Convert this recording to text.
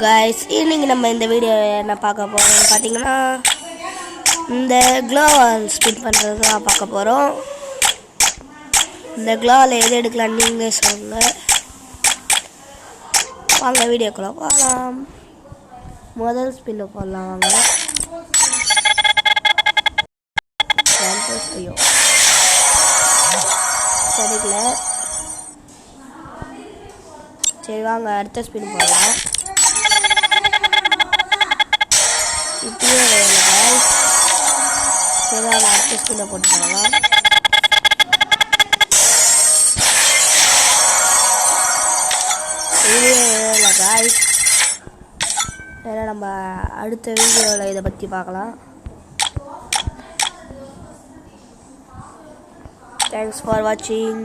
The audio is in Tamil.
guys, இன்னைக்கு நம்ம இந்த வீடியோ என்ன பார்க்க போறோம்னு பாத்தீங்கன்னா இந்த க்ளோவால் ஸ்பின் பண்றது தான் பார்க்க போறோம். இந்த க்ளோவால் எது எடுக்கலாம் நீங்க சொல்லுங்க. வாங்க வீடியோக்குள்ள போகலாம். முதல் ஸ்பின்ல போடலாம் வாங்க. ஐயோ சரிங்கள. சரி வாங்க அடுத்த ஸ்பின் போடலாம். இப்படியே வேலை guys. சரி வாங்க அடுத்த ஸ்பின்னை போட்டு போகலாம். இப்படியே வேலை guys. ஏன்னா நம்ம அடுத்த வீடியோவில் இதை பற்றி பார்க்கலாம். Thanks for watching.